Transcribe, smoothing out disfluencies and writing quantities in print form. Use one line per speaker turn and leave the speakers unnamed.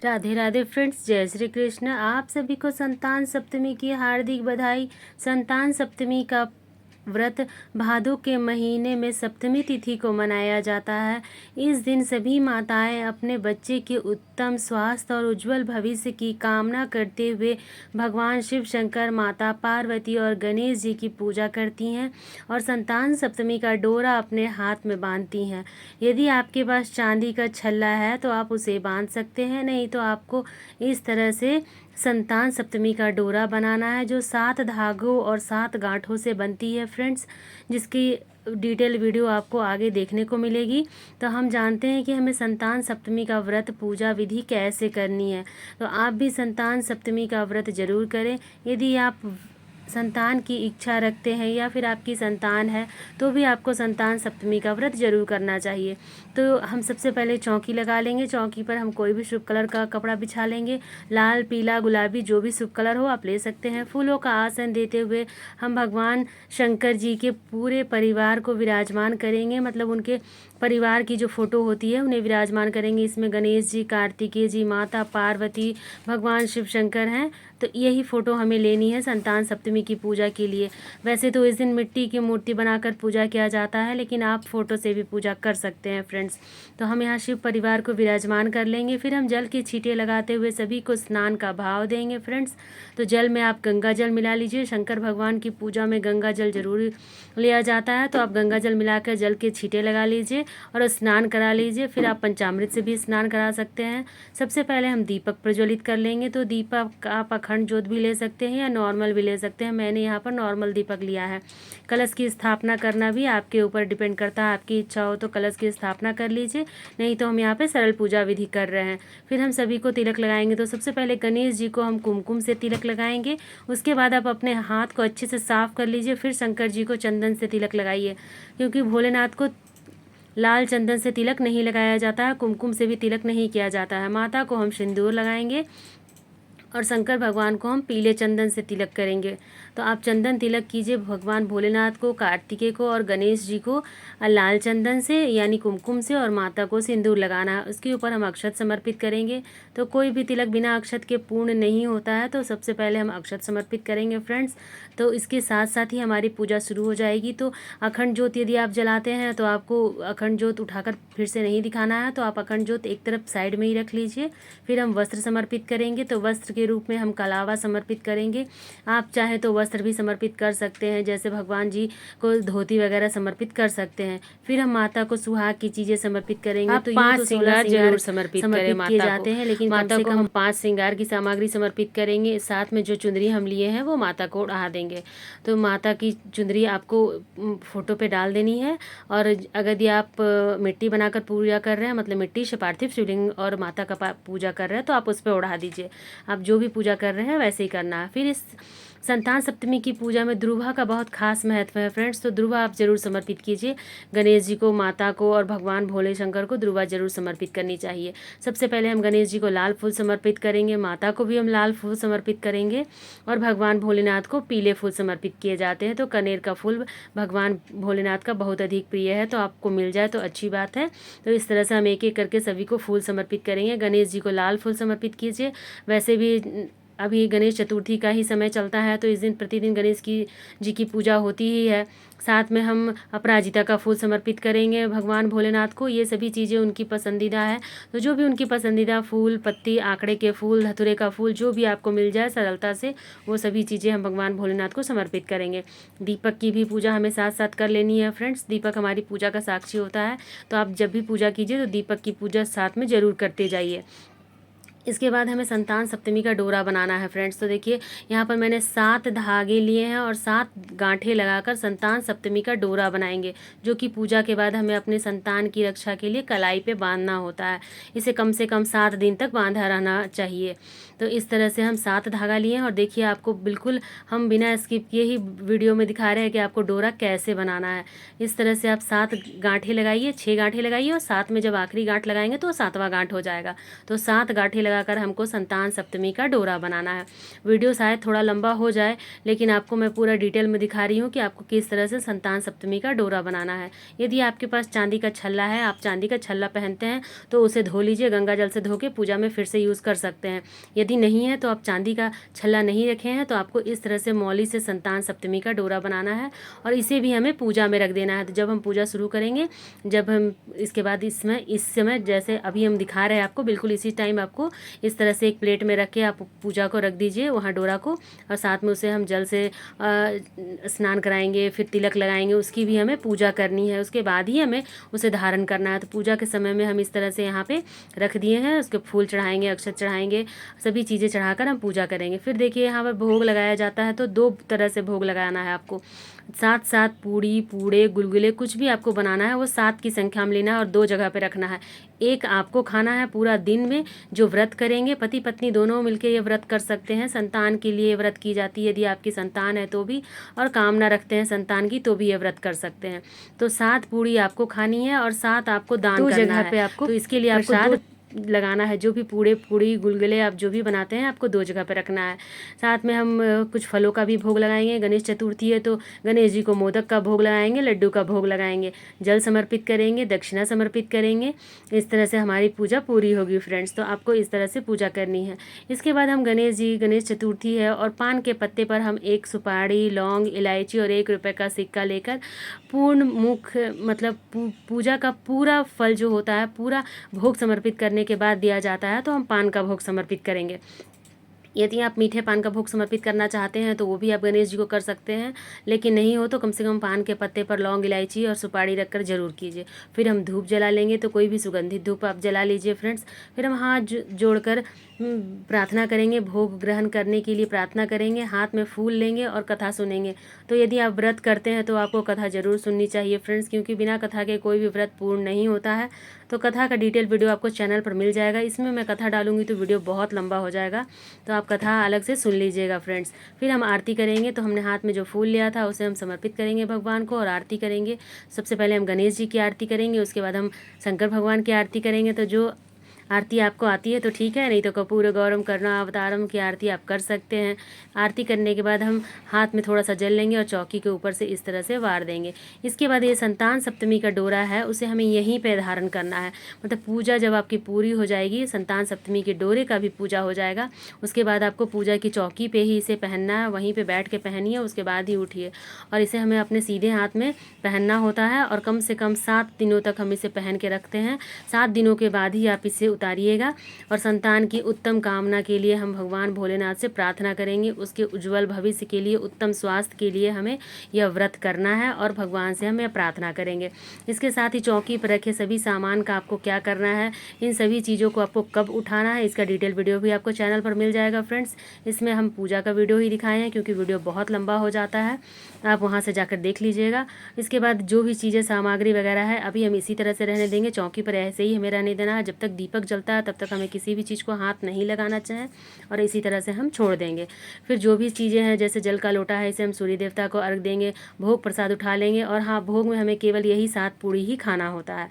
Radhe Radhe friends, जय श्री कृष्ण। आप सभी को संतान सप्तमी की हार्दिक बधाई। संतान सप्तमी का व्रत भादों के महीने में सप्तमी तिथि को मनाया जाता है। इस दिन सभी माताएं अपने बच्चे के उत्तम स्वास्थ्य और उज्जवल भविष्य की कामना करते हुए भगवान शिव शंकर, माता पार्वती और गणेश जी की पूजा करती हैं और संतान सप्तमी का डोरा अपने हाथ में बांधती हैं। यदि आपके पास चांदी का छल्ला है तो आप उसे बांध सकते हैं, नहीं तो आपको इस तरह से संतान सप्तमी का डोरा बनाना है, जो 7 धागों और 7 गांठों से बनती है फ्रेंड्स, जिसकी डिटेल वीडियो आपको आगे देखने को मिलेगी। तो हम जानते हैं कि हमें संतान सप्तमी का व्रत पूजा विधि कैसे करनी है, तो आप भी संतान सप्तमी का व्रत जरूर करें। यदि आप संतान की इच्छा रखते हैं या फिर आपकी संतान है तो भी आपको संतान सप्तमी का व्रत जरूर करना चाहिए। तो हम सबसे पहले चौकी लगा लेंगे। चौकी पर हम कोई भी शुभ कलर का कपड़ा बिछा लेंगे, लाल, पीला, गुलाबी, जो भी शुभ कलर हो आप ले सकते हैं। फूलों का आसन देते हुए हम भगवान शंकर जी के पूरे परिवार को विराजमान करेंगे, मतलब उनके परिवार की जो फोटो होती है उन्हें विराजमान करेंगे। इसमें गणेश जी, कार्तिकेय जी, माता पार्वती, भगवान शिव शंकर हैं। तो यही फ़ोटो हमें लेनी है संतान सप्तमी की पूजा के लिए। वैसे तो इस दिन मिट्टी की मूर्ति बनाकर पूजा किया जाता है, लेकिन आप फ़ोटो से भी पूजा कर सकते हैं फ्रेंड्स। तो हम यहाँ शिव परिवार को विराजमान कर लेंगे। फिर हम जल की छींटे लगाते हुए सभी को स्नान का भाव देंगे फ्रेंड्स। तो जल में आप गंगा जल मिला लीजिए। शंकर भगवान की पूजा में गंगा जल जरूर लिया जाता है, तो आप गंगा जल मिलाकर जल के छींटे लगा लीजिए और स्नान करा लीजिए। फिर आप पंचामृत से भी स्नान करा सकते हैं। सबसे पहले हम दीपक प्रज्वलित कर लेंगे। तो दीपक आप अखंड ज्योत भी ले सकते हैं या नॉर्मल भी ले सकते हैं। मैंने यहाँ पर नॉर्मल दीपक लिया है। कलश की स्थापना करना भी आपके ऊपर डिपेंड करता है, आपकी इच्छा हो तो कलश की स्थापना कर लीजिए, नहीं तो हम यहाँ पे सरल पूजा विधि कर रहे हैं। फिर हम सभी को तिलक लगाएंगे। तो सबसे पहले गणेश जी को हम कुमकुम से तिलक लगाएंगे। उसके बाद आप अपने हाथ को अच्छे से साफ कर लीजिए। फिर शंकर जी को चंदन से तिलक लगाइए, क्योंकि भोलेनाथ को लाल चंदन से तिलक नहीं लगाया जाता है, कुमकुम से भी तिलक नहीं किया जाता है। माता को हम सिंदूर लगाएंगे और शंकर भगवान को हम पीले चंदन से तिलक करेंगे। तो आप चंदन तिलक कीजिए भगवान भोलेनाथ को, कार्तिकेय को और गणेश जी को लाल चंदन से यानी कुमकुम से, और माता को सिंदूर लगाना है। उसके ऊपर हम अक्षत समर्पित करेंगे। तो कोई भी तिलक बिना अक्षत के पूर्ण नहीं होता है, तो सबसे पहले हम अक्षत समर्पित करेंगे फ्रेंड्स। तो इसके साथ साथ ही हमारी पूजा शुरू हो जाएगी। तो अखंड ज्योत यदि आप जलाते हैं तो आपको अखंड ज्योत उठाकर फिर से नहीं दिखाना है, तो आप अखंड ज्योत एक तरफ साइड में ही रख लीजिए। फिर हम वस्त्र समर्पित करेंगे। तो वस्त्र के रूप में हम कलावा समर्पित करेंगे। आप चाहें तो वस्त्र भी समर्पित कर सकते हैं, जैसे भगवान जी को धोती वगैरह समर्पित कर सकते हैं। फिर हम माता को सुहाग की चीजें समर्पित करेंगे। तो 5 श्रृंगार जरूर समर्पित किए जाते हैं, लेकिन माता को हम 5 श्रृंगार की सामग्री समर्पित करेंगे। साथ में जो चुंदरी हम लिए हैं वो माता को उड़ा देंगे। तो माता की चुंदरी आपको फोटो पे डाल देनी है। और अगर आप मिट्टी बनाकर पूजा कर रहे हैं, मतलब मिट्टी से पार्थिव शिवलिंग और माता का पूजा कर रहे हैं, तो आप उस पर उड़ा दीजिए। आप जो भी पूजा कर रहे हैं वैसे ही करना है। फिर इस संतान सप्तमी की पूजा में ध्रुवा का बहुत खास महत्व है फ्रेंड्स। तो ध्रुवा आप जरूर समर्पित कीजिए। गणेश जी को, माता को और भगवान भोले शंकर को ध्रुवा जरूर समर्पित करनी चाहिए। सबसे पहले हम गणेश जी को लाल फूल समर्पित करेंगे, माता को भी हम लाल फूल समर्पित करेंगे, और भगवान भोलेनाथ को पीले फूल समर्पित किए जाते हैं। तो कनेर का फूल भगवान भोलेनाथ का बहुत अधिक प्रिय है, तो आपको मिल जाए तो अच्छी बात है। तो इस तरह से हम एक एक करके सभी को फूल समर्पित करेंगे। गणेश जी को लाल फूल समर्पित कीजिए। वैसे भी अभी गणेश चतुर्थी का ही समय चलता है, तो इस दिन प्रतिदिन गणेश जी की पूजा होती ही है। साथ में हम अपराजिता का फूल समर्पित करेंगे भगवान भोलेनाथ को। ये सभी चीज़ें उनकी पसंदीदा है, तो जो भी उनकी पसंदीदा फूल, पत्ती, आंकड़े के फूल, धतूरे का फूल, जो भी आपको मिल जाए सरलता से, वो सभी चीज़ें हम भगवान भोलेनाथ को समर्पित करेंगे। दीपक की भी पूजा हमें साथ साथ कर लेनी है फ्रेंड्स। दीपक हमारी पूजा का साक्षी होता है, तो आप जब भी पूजा कीजिए तो दीपक की पूजा साथ में ज़रूर करते जाइए। इसके बाद हमें संतान सप्तमी का डोरा बनाना है फ्रेंड्स। तो देखिए यहाँ पर मैंने 7 धागे लिए हैं और 7 गांठें लगाकर संतान सप्तमी का डोरा बनाएंगे, जो कि पूजा के बाद हमें अपने संतान की रक्षा के लिए कलाई पे बांधना होता है। इसे कम से कम 7 दिन तक बांधा रहना चाहिए। तो इस तरह से हम 7 धागा लिए हैं, और देखिए आपको बिल्कुल हम बिना स्किप किए ही वीडियो में दिखा रहे हैं कि आपको डोरा कैसे बनाना है। इस तरह से आप 7 गांठें लगाइए, 6 गांठें लगाइए, और 7 में जब आखिरी गांठ लगाएंगे तो 7वां गांठ हो जाएगा। तो 7 गांठें लगाकर हमको संतान सप्तमी का डोरा बनाना है। वीडियो शायद थोड़ा लंबा हो जाए, लेकिन आपको मैं पूरा डिटेल में दिखा रही हूँ कि आपको किस तरह से संतान सप्तमी का डोरा बनाना है। यदि आपके पास चांदी का छल्ला है, आप चांदी का छल्ला पहनते हैं तो उसे धो लीजिए, गंगा जल से धो के पूजा में फिर से यूज़ कर सकते हैं। यदि नहीं है तो आप चांदी का छल्ला नहीं रखे हैं तो आपको इस तरह से मौली से संतान सप्तमी का डोरा बनाना है और इसे भी हमें पूजा में रख देना है। तो जब हम पूजा शुरू करेंगे, जब हम इसके बाद इस समय जैसे अभी हम दिखा रहे हैं आपको, बिल्कुल इसी टाइम आपको इस तरह से एक प्लेट में रख के आप पूजा को रख दीजिए वहाँ डोरा को, और साथ में उसे हम जल से स्नान कराएंगे, फिर तिलक लगाएंगे, उसकी भी हमें पूजा करनी है। उसके बाद ही हमें उसे धारण करना है। तो पूजा के समय में हम इस तरह से यहाँ पे रख दिए हैं, उसके फूल चढ़ाएंगे, अक्षत चढ़ाएंगे, सभी चीज़ें चढ़ाकर हम पूजा करेंगे। फिर देखिए यहाँ पर भोग लगाया जाता है, तो 2 तरह से भोग लगाना है आपको। 7 पूड़ी, पूड़े, गुलगुले कुछ भी आपको बनाना है वो 7 की संख्या में लेना है और 2 जगह पे रखना है। एक आपको खाना है पूरा दिन में, जो व्रत करेंगे, पति पत्नी दोनों मिलकर ये व्रत कर सकते हैं। संतान के लिए व्रत की जाती है, यदि आपकी संतान है तो भी, और कामना रखते हैं संतान की तो भी ये व्रत कर सकते हैं। तो 7 पूड़ी आपको खानी है और 7 आपको दान करना है। पे आपको तो इसके लिए आपको लगाना है। जो भी पूड़ी गुलगुले आप जो भी बनाते हैं आपको 2 जगह पे रखना है। साथ में हम कुछ फलों का भी भोग लगाएंगे। गणेश चतुर्थी है तो गणेश जी को मोदक का भोग लगाएंगे, लड्डू का भोग लगाएंगे, जल समर्पित करेंगे, दक्षिणा समर्पित करेंगे। इस तरह से हमारी पूजा पूरी होगी फ्रेंड्स। तो आपको इस तरह से पूजा करनी है। इसके बाद हम गणेश चतुर्थी है और पान के पत्ते पर हम 1 सुपारी, लौंग, इलायची और 1 रुपये का सिक्का लेकर पूर्ण मुख मतलब पूजा का पूरा फल जो होता है पूरा भोग समर्पित करने के बाद दिया जाता है। तो हम पान का भोग समर्पित करेंगे। यदि आप मीठे पान का भोग समर्पित करना चाहते हैं तो वो भी आप गणेश जी को कर सकते हैं, लेकिन नहीं हो तो कम से कम पान के पत्ते पर लौंग, इलायची और सुपारी रखकर जरूर कीजिए। फिर हम धूप जला लेंगे, तो कोई भी सुगंधित धूप आप जला लीजिए फ्रेंड्स। फिर हम हाथ जोड़कर प्रार्थना करेंगे, भोग ग्रहण करने के लिए प्रार्थना करेंगे, हाथ में फूल लेंगे और कथा सुनेंगे। तो यदि आप व्रत करते हैं तो आपको कथा जरूर सुननी चाहिए फ्रेंड्स, क्योंकि बिना कथा के कोई भी व्रत पूर्ण नहीं होता है। तो कथा का डिटेल वीडियो आपको चैनल पर मिल जाएगा। इसमें मैं कथा डालूंगी तो वीडियो बहुत लंबा हो जाएगा, तो आप कथा अलग से सुन लीजिएगा फ्रेंड्स। फिर हम आरती करेंगे। तो हमने हाथ में जो फूल लिया था उसे हम समर्पित करेंगे भगवान को और आरती करेंगे। सबसे पहले हम गणेश जी की आरती करेंगे, उसके बाद हम शंकर भगवान की आरती करेंगे। तो जो आरती आपको आती है तो ठीक है, नहीं तो कर्पूर गौरम करुणावतारम की आरती आप कर सकते हैं। आरती करने के बाद हम हाथ में थोड़ा सा जल लेंगे और चौकी के ऊपर से इस तरह से वार देंगे। इसके बाद ये संतान सप्तमी का डोरा है, उसे हमें यहीं पे धारण करना है। मतलब पूजा जब आपकी पूरी हो जाएगी, संतान सप्तमी के डोरे का भी पूजा हो जाएगा, उसके बाद आपको पूजा की चौकी पे ही इसे पहनना है, वहीं पे बैठ के पहनिए, उसके बाद ही उठिए। और इसे हमें अपने सीधे हाथ में पहनना होता है और कम से कम 7 दिनों तक हम इसे पहन के रखते हैं। 7 दिनों के बाद ही आप इसे उतारिएगा। और संतान की उत्तम कामना के लिए हम भगवान भोलेनाथ से प्रार्थना करेंगे, उसके उज्जवल भविष्य के लिए, उत्तम स्वास्थ्य के लिए हमें यह व्रत करना है और भगवान से हमें प्रार्थना करेंगे। इसके साथ ही चौकी पर रखे सभी सामान का आपको क्या करना है, इन सभी चीज़ों को आपको कब उठाना है, इसका डिटेल वीडियो भी आपको चैनल पर मिल जाएगा फ्रेंड्स। इसमें हम पूजा का वीडियो ही दिखाए हैं क्योंकि वीडियो बहुत लंबा हो जाता है, आप वहाँ से जाकर देख लीजिएगा। इसके बाद जो भी चीज़ें सामग्री वगैरह है अभी हम इसी तरह से रहने देंगे। चौकी पर ऐसे ही हमें रहने देना है, जब तक दीपक जलता है तब तक हमें किसी भी चीज़ को हाथ नहीं लगाना चाहिए और इसी तरह से हम छोड़ देंगे। फिर जो भी चीज़ें हैं जैसे जल का लोटा है, इसे हम सूर्य देवता को अर्घ देंगे, भोग प्रसाद उठा लेंगे। और हाँ, भोग में हमें केवल यही 7 पूड़ी ही खाना होता है।